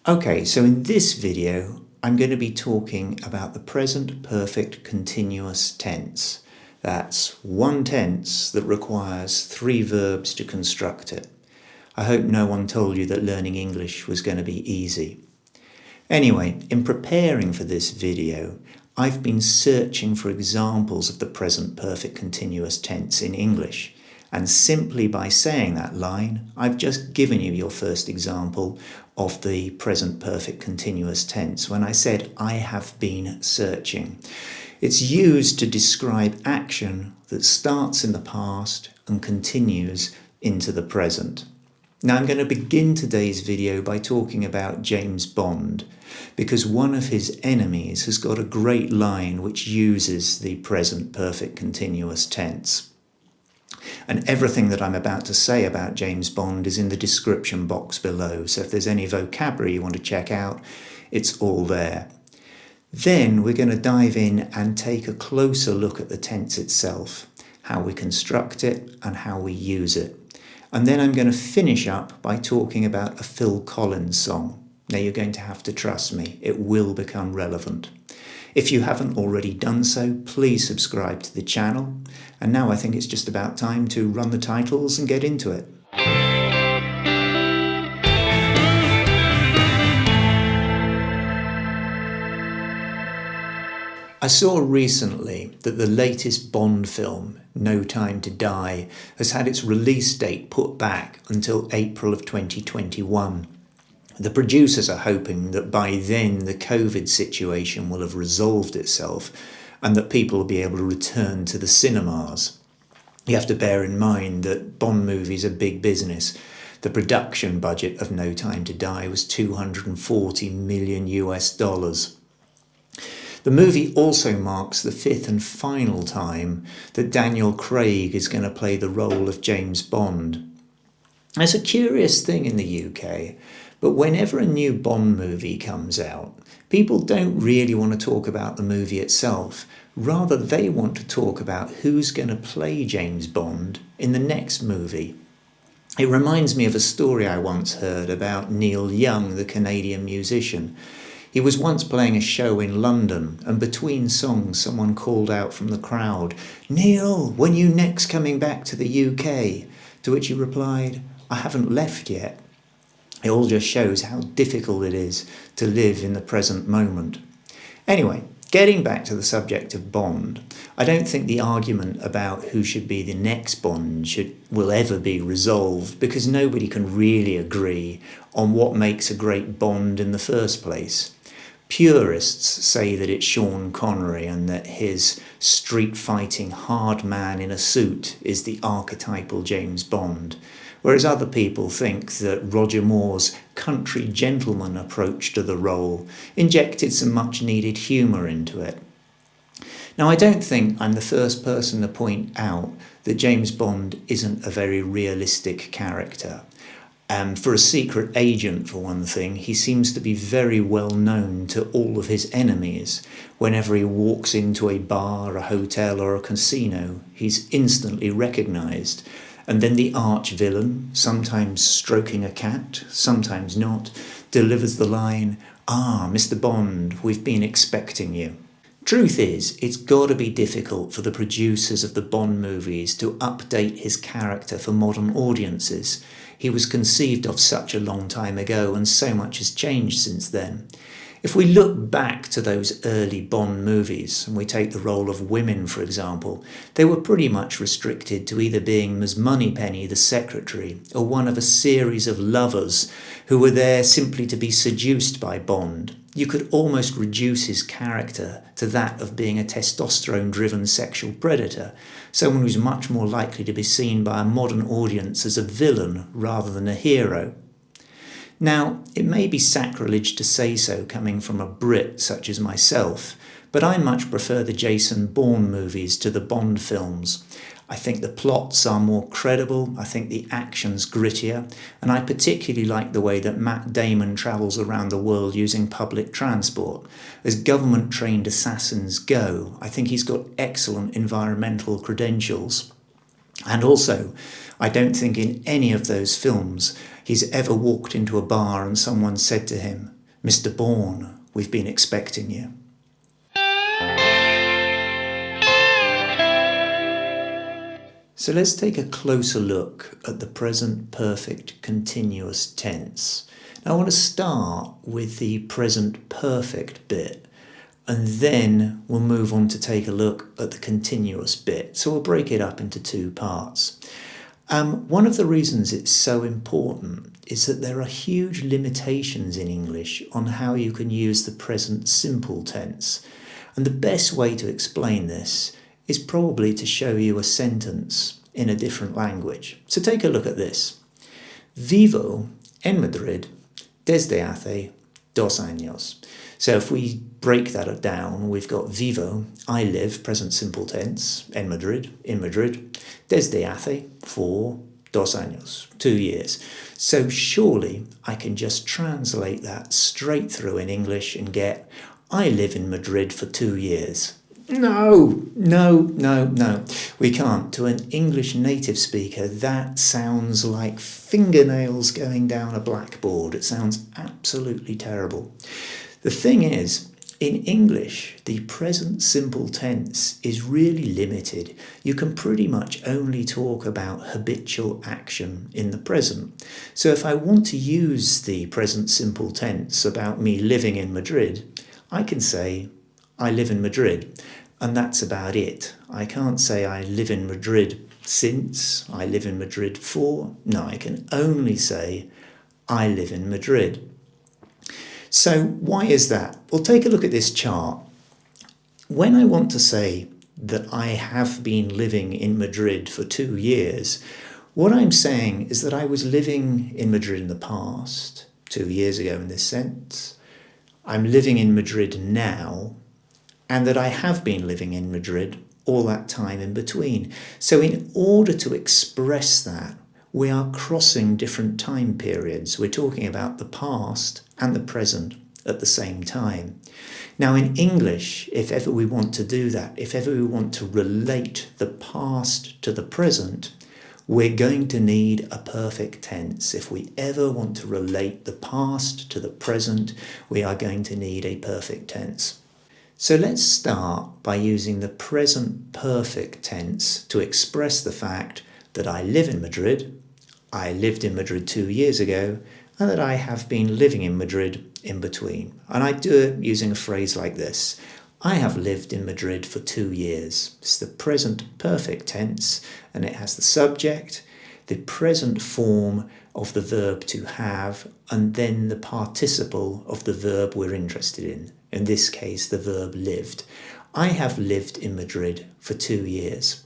Okay, so in this video, I'm going to be talking about the present perfect continuous tense. That's one tense that requires three verbs to construct it. I hope no one told you that learning English was going to be easy. Anyway, in preparing for this video, I've been searching for examples of the present perfect continuous tense in English. And simply by saying that line, I've just given you your first example of the present perfect continuous tense when I said I have been searching. It's used to describe action that starts in the past and continues into the present. Now I'm going to begin today's video by talking about James Bond, because one of his enemies has got a great line which uses the present perfect continuous tense. And everything that I'm about to say about James Bond is in the description box below, so if there's any vocabulary you want to check out, it's all there. Then we're going to dive in and take a closer look at the tense itself, how we construct it and how we use it. And then I'm going to finish up by talking about a Phil Collins song. Now you're going to have to trust me, it will become relevant. If you haven't already done so, please subscribe to the channel. And now I think it's just about time to run the titles and get into it. I saw recently that the latest Bond film, No Time to Die, has had its release date put back until April of 2021. The producers are hoping that by then the COVID situation will have resolved itself and that people will be able to return to the cinemas. You have to bear in mind that Bond movies are big business. The production budget of No Time to Die was $240 million. The movie also marks the fifth and final time that Daniel Craig is going to play the role of James Bond. It's a curious thing in the UK, but whenever a new Bond movie comes out, people don't really want to talk about the movie itself. Rather, they want to talk about who's going to play James Bond in the next movie. It reminds me of a story I once heard about Neil Young, the Canadian musician. He was once playing a show in London, and between songs someone called out from the crowd, "Neil, when you next coming back to the UK?" To which he replied, "I haven't left yet." It all just shows how difficult it is to live in the present moment. Anyway, getting back to the subject of Bond, I don't think the argument about who should be the next Bond will ever be resolved, because nobody can really agree on what makes a great Bond in the first place. Purists say that it's Sean Connery and that his street-fighting hard man in a suit is the archetypal James Bond, whereas other people think that Roger Moore's country gentleman approach to the role injected some much-needed humour into it. Now, I don't think I'm the first person to point out that James Bond isn't a very realistic character. For a secret agent, for one thing, he seems to be very well known to all of his enemies. Whenever he walks into a bar, a hotel or a casino, he's instantly recognised. And then the arch-villain, sometimes stroking a cat, sometimes not, delivers the line, "Ah, Mr. Bond, we've been expecting you." Truth is, it's got to be difficult for the producers of the Bond movies to update his character for modern audiences. He was conceived of such a long time ago, and so much has changed since then. If we look back to those early Bond movies, and we take the role of women, for example, they were pretty much restricted to either being Ms. Moneypenny, the secretary, or one of a series of lovers who were there simply to be seduced by Bond. You could almost reduce his character to that of being a testosterone-driven sexual predator, someone who's much more likely to be seen by a modern audience as a villain rather than a hero. Now, it may be sacrilege to say so coming from a Brit such as myself, but I much prefer the Jason Bourne movies to the Bond films. I think the plots are more credible, I think the action's grittier, and I particularly like the way that Matt Damon travels around the world using public transport. As government-trained assassins go, I think he's got excellent environmental credentials. And also, I don't think in any of those films he's ever walked into a bar and someone said to him, "Mr. Bourne, we've been expecting you." So let's take a closer look at the present perfect continuous tense. Now I want to start with the present perfect bit, and then we'll move on to take a look at the continuous bit. So we'll break it up into two parts. One of the reasons it's so important is that there are huge limitations in English on how you can use the present simple tense. And the best way to explain this is probably to show you a sentence in a different language. So take a look at this. Vivo en Madrid desde hace 2 años. So if we break that down, we've got vivo, I live, present simple tense, en Madrid, in Madrid, desde hace, for 2 años, 2 years. So surely I can just translate that straight through in English and get, I live in Madrid for 2 years. No. We can't. To an English native speaker, that sounds like fingernails going down a blackboard. It sounds absolutely terrible. The thing is, in English, the present simple tense is really limited. You can pretty much only talk about habitual action in the present. So if I want to use the present simple tense about me living in Madrid, I can say, I live in Madrid. And that's about it. I can't say I live in Madrid since, I live in Madrid for. No, I can only say I live in Madrid. So why is that? Well, take a look at this chart. When I want to say that I have been living in Madrid for 2 years, what I'm saying is that I was living in Madrid in the past, 2 years ago in this sense. I'm living in Madrid now, and that I have been living in Madrid all that time in between. So in order to express that, we are crossing different time periods. We're talking about the past and the present at the same time. Now in English, if ever we want to do that, if ever we want to relate the past to the present, we're going to need a perfect tense. If we ever want to relate the past to the present, we are going to need a perfect tense. So let's start by using the present perfect tense to express the fact that I live in Madrid, I lived in Madrid 2 years ago, and that I have been living in Madrid in between. And I do it using a phrase like this. I have lived in Madrid for 2 years. It's the present perfect tense, and it has the subject, the present form of the verb to have, and then the participle of the verb we're interested in this case, the verb lived. I have lived in Madrid for 2 years.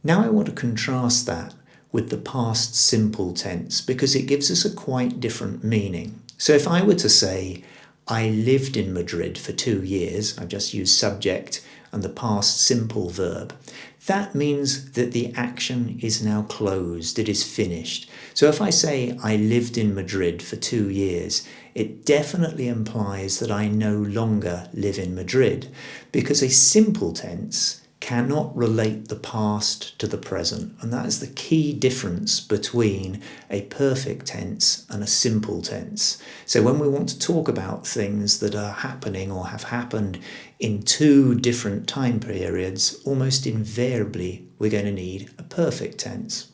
Now I want to contrast that with the past simple tense because it gives us a quite different meaning. So if I were to say, I lived in Madrid for 2 years, I've just used subject and the past simple verb, that means that the action is now closed, it is finished. So if I say I lived in Madrid for 2 years, it definitely implies that I no longer live in Madrid, because a simple tense cannot relate the past to the present, and that is the key difference between a perfect tense and a simple tense. So when we want to talk about things that are happening or have happened in 2 different time periods, almost invariably we're going to need a perfect tense.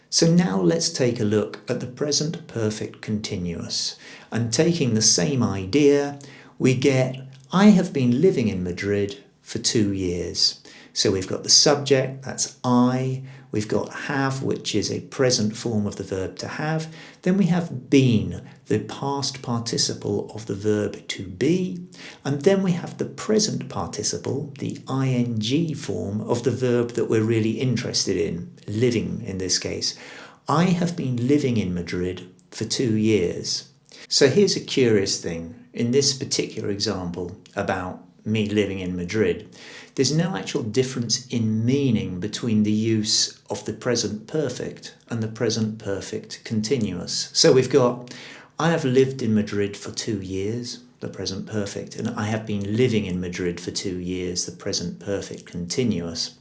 So now let's take a look at the present perfect continuous, and taking the same idea, we get I have been living in Madrid for 2 years. So we've got the subject, that's I, we've got have, which is a present form of the verb to have, then we have been, the past participle of the verb to be, and then we have the present participle, the ing form of the verb that we're really interested in, living in this case. I have been living in Madrid for 2 years. So here's a curious thing in this particular example about me living in Madrid. There's no actual difference in meaning between the use of the present perfect and the present perfect continuous. So we've got, I have lived in Madrid for 2 years, the present perfect, and I have been living in Madrid for 2 years, the present perfect continuous.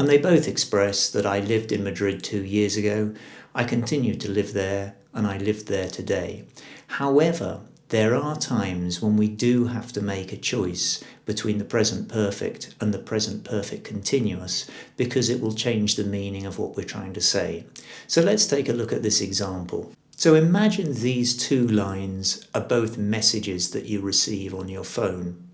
And they both express that I lived in Madrid 2 years ago, I continue to live there, and I lived there today. However, there are times when we do have to make a choice between the present perfect and the present perfect continuous, because it will change the meaning of what we're trying to say. So let's take a look at this example. So imagine these two lines are both messages that you receive on your phone.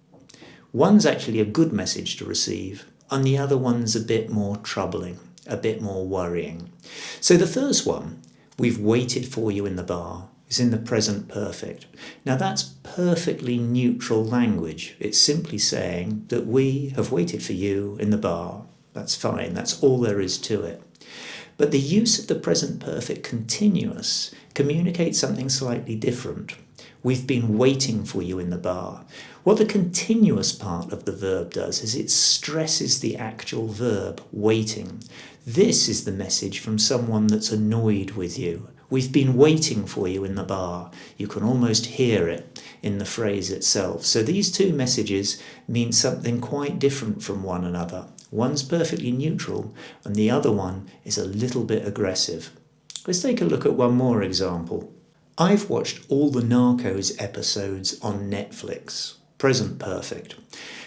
One's actually a good message to receive, and the other one's a bit more troubling, a bit more worrying. So the first one, we've waited for you in the bar, is in the present perfect. Now that's perfectly neutral language. It's simply saying that we have waited for you in the bar. That's fine, that's all there is to it. But the use of the present perfect continuous communicates something slightly different. We've been waiting for you in the bar. What the continuous part of the verb does is it stresses the actual verb, waiting. This is the message from someone that's annoyed with you. We've been waiting for you in the bar. You can almost hear it in the phrase itself. So these two messages mean something quite different from one another. One's perfectly neutral and the other one is a little bit aggressive. Let's take a look at one more example. I've watched all the Narcos episodes on Netflix. Present perfect.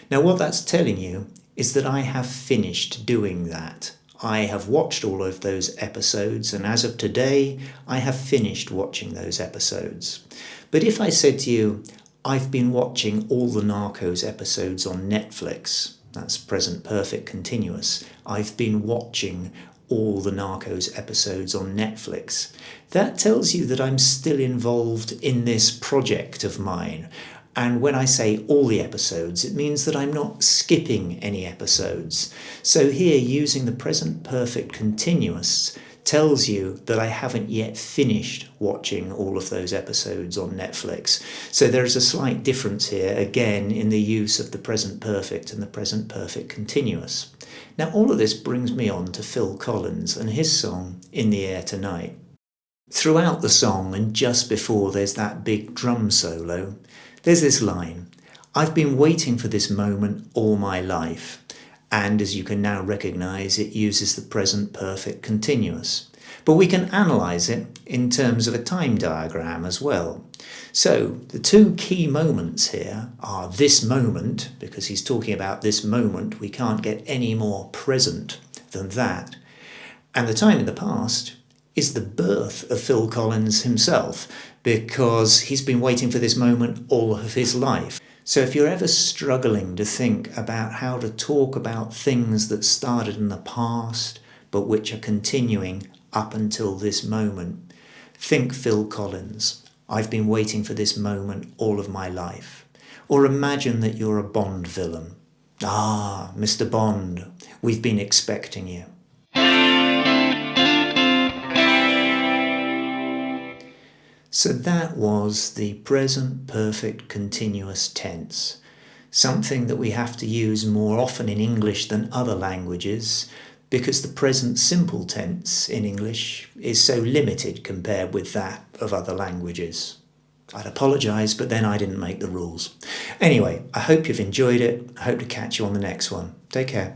Now what that's telling you is that I have finished doing that. I have watched all of those episodes, and as of today, I have finished watching those episodes. But if I said to you, I've been watching all the Narcos episodes on Netflix, that's present perfect continuous. I've been watching all the Narcos episodes on Netflix. That tells you that I'm still involved in this project of mine. And when I say all the episodes, it means that I'm not skipping any episodes. So here, using the present perfect continuous tells you that I haven't yet finished watching all of those episodes on Netflix. So there's a slight difference here, again, in the use of the present perfect and the present perfect continuous. Now, all of this brings me on to Phil Collins and his song, In the Air Tonight. Throughout the song, and just before there's that big drum solo, there's this line, I've been waiting for this moment all my life. And as you can now recognise, it uses the present perfect continuous. But we can analyse it in terms of a time diagram as well. So the two key moments here are this moment, because he's talking about this moment, we can't get any more present than that. And the time in the past is the birth of Phil Collins himself, because he's been waiting for this moment all of his life. So if you're ever struggling to think about how to talk about things that started in the past, but which are continuing up until this moment, think Phil Collins. I've been waiting for this moment all of my life. Or imagine that you're a Bond villain. Ah, Mr. Bond, we've been expecting you. So that was the present perfect continuous tense, something that we have to use more often in English than other languages, because the present simple tense in English is so limited compared with that of other languages. I'd apologise, but then I didn't make the rules. Anyway, I hope you've enjoyed it. I hope to catch you on the next one. Take care.